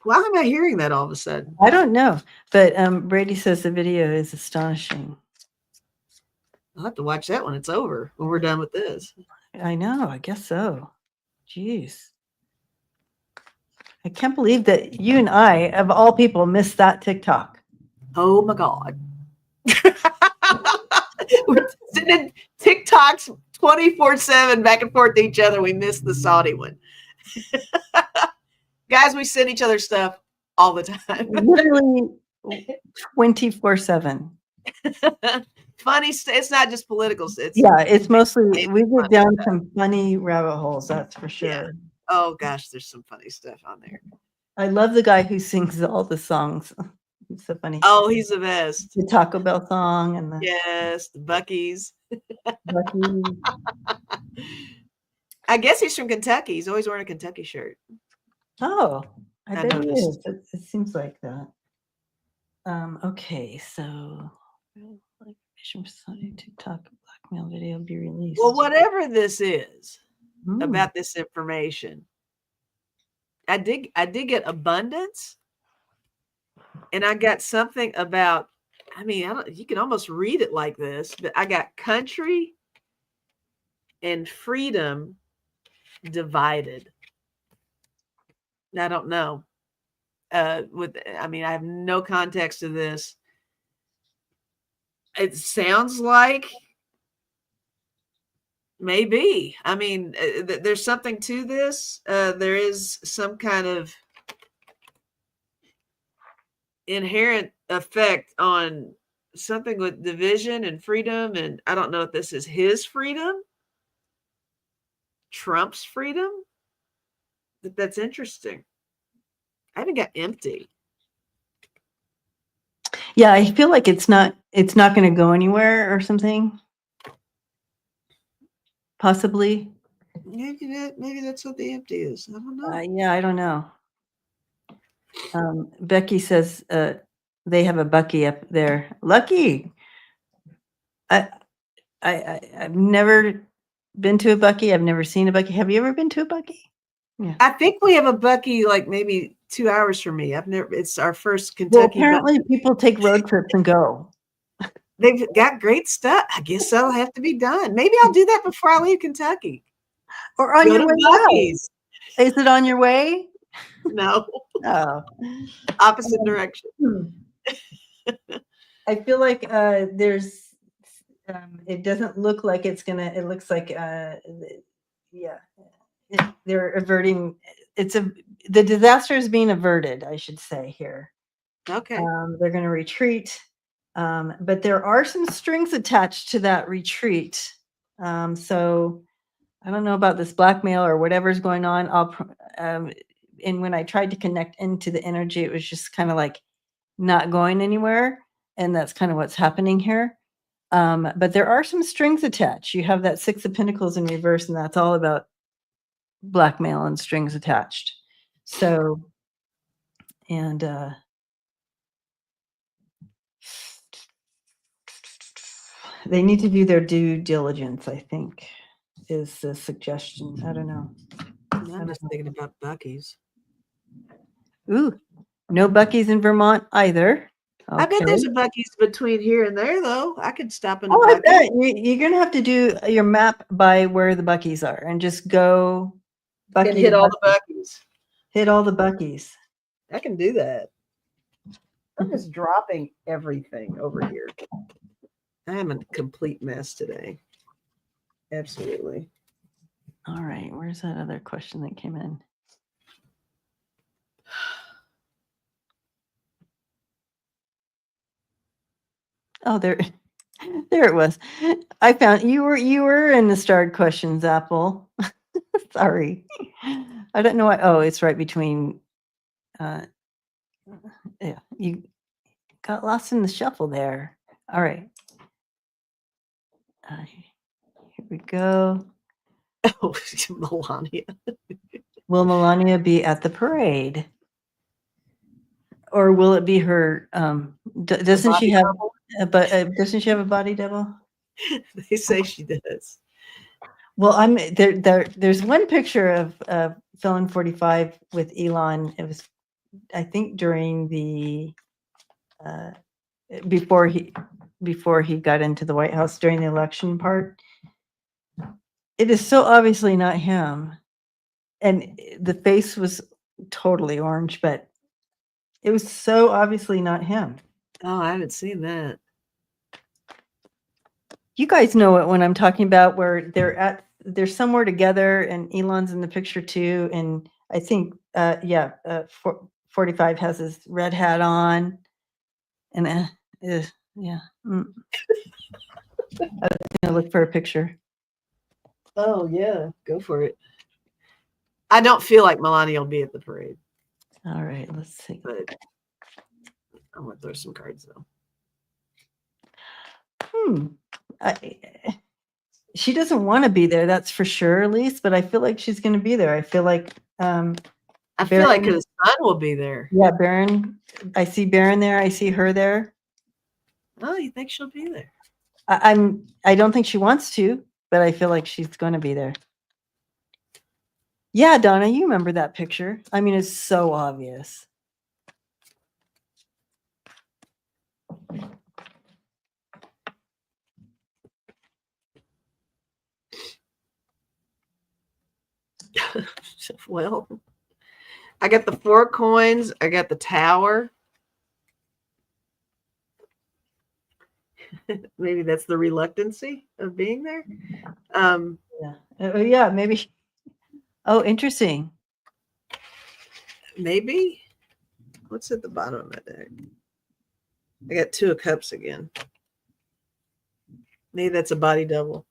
Why am I hearing that all of a sudden? I don't know, but Brady says the video is astonishing. I'll have to watch that when it's over, when we're done with this. I know, I guess so. Jeez. I can't believe that you and I, of all people, missed that TikTok. Oh my God. We're sending TikToks 24/7 back and forth to each other. We missed the Saudi one. Guys, we send each other stuff all the time. Literally 24/7. Funny. It's not just political. It's mostly, we get down some funny rabbit holes, that's for sure. Yeah. Oh gosh, there's some funny stuff on there. I love the guy who sings all the songs. He's so funny. Oh, he's the best. The Taco Bell song and the the Buc-ee's. Buc-ee. I guess he's from Kentucky. He's always wearing a Kentucky shirt. Oh, I bet he is. It seems like that. Okay, so TikTok blackmail video be released. Well, whatever this is about this information, I did get abundance, and I got something about I mean, you can almost read it like this, but I got country and freedom divided. I don't know. I have no context to this. It sounds like maybe. I mean, there's something to this. There is some kind of inherent effect on something with division and freedom. And I don't know if this is his freedom, Trump's freedom. That's interesting. I haven't got empty. Yeah, I feel like it's not going to go anywhere or something. Possibly. Maybe that's what the empty is. I don't know. Yeah, I don't know. Becky says they have a Bucky up there. Lucky. I've never been to a Bucky. I've never seen a Bucky. Have you ever been to a Bucky? Yeah. I think we have a Bucky like maybe 2 hours from me. It's our first Kentucky. Well, apparently people take road trips and go. They've got great stuff. I guess that'll have to be done. Maybe I'll do that before I leave Kentucky. Or on your way out. Is it on your way? No. Oh. Opposite direction. I feel like there's it doesn't look like it's gonna, it looks like they're averting, the disaster is being averted, I should say here. Okay. They're going to retreat, but there are some strings attached to that retreat. So I don't know about this blackmail or whatever's going on. And when I tried to connect into the energy, it was just kind of like not going anywhere. And that's kind of what's happening here. But there are some strings attached. You have that Six of Pentacles in reverse, and that's all about blackmail and strings attached. So, and they need to do their due diligence, I think, is the suggestion. I don't know. I'm just thinking about Bucky's. Ooh, no Bucky's in Vermont either. Okay. I bet there's a Bucky's between here and there, though. I could stop in a Bucky's. I bet. You're going to have to do your map by where the Bucky's are and just go Bucky and hit all the Bucky's. Hit all the Bucky's. I can do that. I'm just dropping everything over here. I am a complete mess today. Absolutely. All right. Where's that other question that came in? Oh, there it was. I found you were in the starred questions, Apple. Sorry. I don't know why. Oh, it's right between. Yeah, you got lost in the shuffle there. All right. Here we go. Oh, Melania. Will Melania be at the parade? Or will it be her? Doesn't she have? Doesn't she have a body double? They say she does. Well, there's one picture of Felon 45 with Elon. It was, I think, during the before he got into the White House during the election part. It is so obviously not him, and the face was totally orange, but it was so obviously not him. Oh, I haven't seen that. You guys know it when I'm talking about where they're somewhere together, and Elon's in the picture too. And I think, 45 has his red hat on, and yeah. I'm gonna look for a picture. Oh yeah, go for it. I don't feel like Melania will be at the parade. All right, let's see. But I'm gonna throw some cards though. She doesn't want to be there, that's for sure, Elise, but I feel like she's going to be there. I feel like feel like his son will be there. Yeah, Baron. I see Baron there. I see her there. Oh, you think she'll be there? I don't think she wants to, but I feel like she's going to be there. Yeah, Donna, you remember that picture. I mean, it's so obvious. Well, I got the 4 coins. I got the tower. Maybe that's the reluctancy of being there. Yeah, maybe. Oh, interesting. Maybe. What's at the bottom of my deck? I got 2 of cups again. Maybe that's a body double.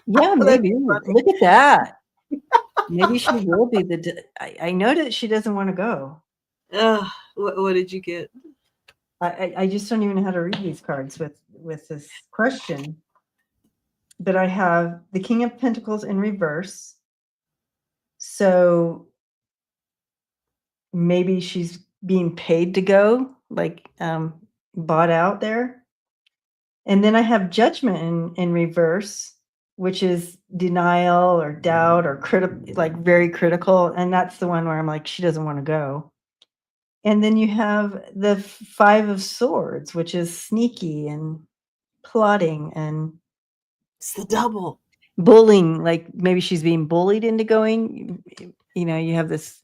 Yeah, maybe. Look at that. Maybe she will be I know that she doesn't want to go. What did you get? I just don't even know how to read these cards with this question. But I have the King of Pentacles in reverse. So maybe she's being paid to go, like bought out there. And then I have Judgment in reverse, which is denial or doubt or like very critical. And that's the one where I'm like, she doesn't want to go. And then you have the 5 of Swords, which is sneaky and plotting and It's the double. bullying. Like maybe she's being bullied into going. You know, you have this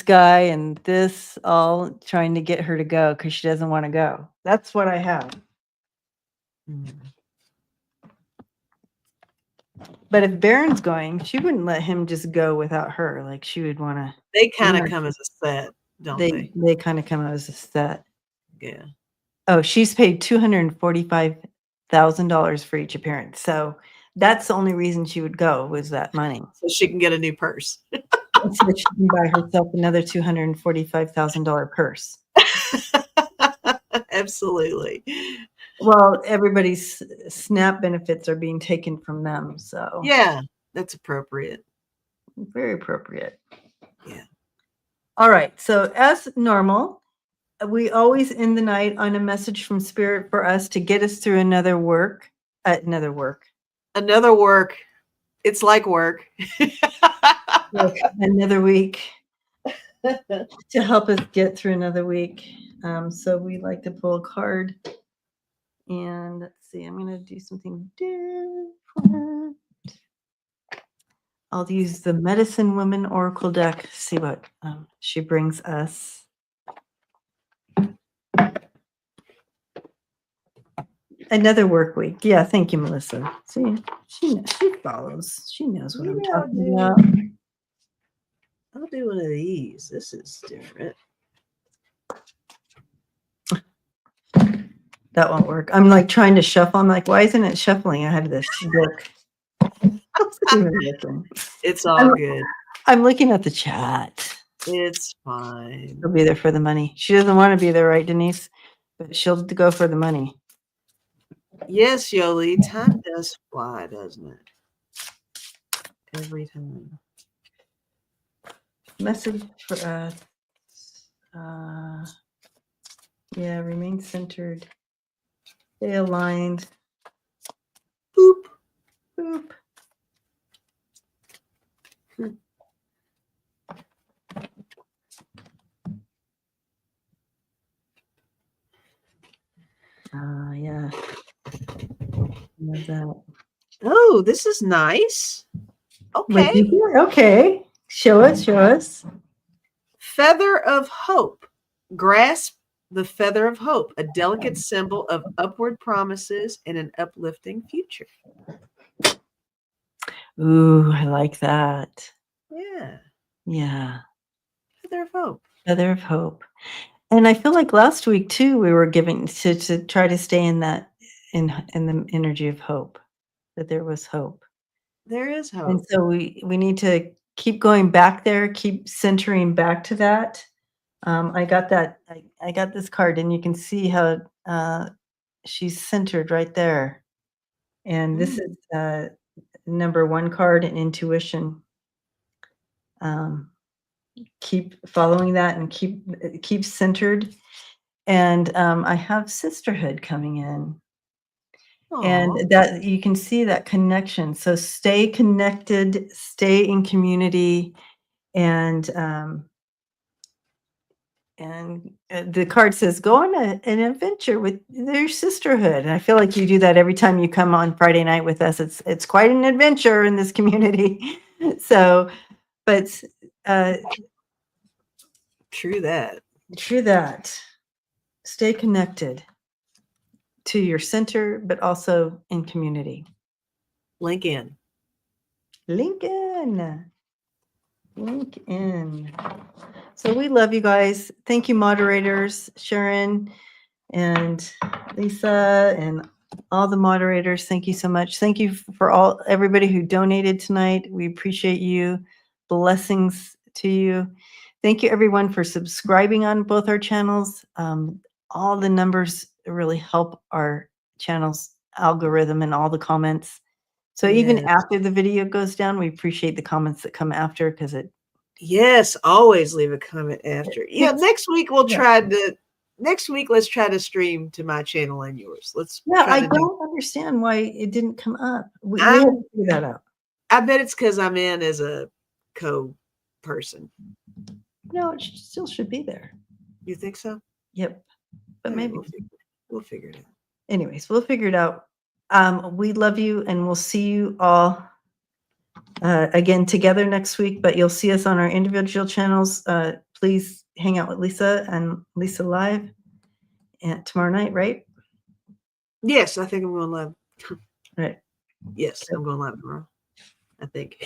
guy and this all trying to get her to go because she doesn't want to go. That's what I have. But if Baron's going, she wouldn't let him just go without her. Like she would want to. They kind of come as a set, don't they? They kind of come as a set. Yeah. Oh, she's paid $245,000 for each appearance. So that's the only reason she would go was that money. So she can get a new purse. So she can buy herself another $245,000 purse. Absolutely. Well, everybody's SNAP benefits are being taken from them. So yeah, that's appropriate. Very appropriate. Yeah. All right. So as normal, we always end the night on a message from Spirit for us to get us through another work. Another work. It's like work. Another week to help us get through another week. So we like to pull a card. And let's see, I'm going to do something different. I'll use the Medicine Woman Oracle deck, see what she brings us. Another work week. Yeah, thank you, Melissa. See, she follows. She knows what I'm talking about. I'll do one of these. This is different. That won't work. I'm like trying to shuffle. I'm like, why isn't it shuffling? I had this book. It's all good. I'm looking at the chat. It's fine. She'll be there for the money. She doesn't want to be there, right, Denise? But she'll go for the money. Yes, Yoli. Time does fly, doesn't it? Every time. Message for us. Yeah, remain centered. Stay aligned. Boop. Boop. Yeah. Love that. Oh, this is nice. Okay. Okay. Show us. Feather of Hope. Grasp the feather of hope, a delicate symbol of upward promises and an uplifting future. Ooh, I like that. Yeah. Yeah. Feather of Hope. Feather of Hope. And I feel like last week too, we were giving to try to stay in that in the energy of hope, that there was hope. There is hope. And so we need to keep going back there, keep centering back to that. I got that. I got this card, and you can see how she's centered right there. And this is number 1 card in intuition. Keep following that and keep centered. And I have sisterhood coming in. Aww. And that you can see that connection. So stay connected, stay in community, and the card says, go on an adventure with their sisterhood. And I feel like you do that every time you come on Friday night with us. It's quite an adventure in this community. So, but True that. true that. Stay connected to your center, but also in community. LinkedIn. LinkedIn. So we love you guys. Thank you, moderators, Sharon and Lisa, and all the moderators. Thank you so much. Thank you for everybody who donated tonight. We appreciate you. Blessings to you. Thank you, everyone, for subscribing on both our channels. All the numbers really help our channel's algorithm and all the comments. So even Yes. after the video goes down, we appreciate the comments that come after, because it. Yes, always leave a comment after. Yeah, next week we'll try to. Next week, let's try to stream to my channel and yours. Let's. Yeah, try I to don't understand why it didn't come up. We I- have to figure that out. I bet it's because I'm in as a co-person. No, it still should be there. You think so? Yep. But maybe. We'll figure it out. Anyways, we'll figure it out. We love you, and we'll see you all again together next week, but you'll see us on our individual channels. Please hang out with Lisa and Lisa Live and tomorrow night, right? Yes, I think I'm going live. Right. Yes, I'm going live tomorrow. I think.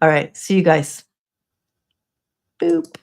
All right. See you guys. Boop.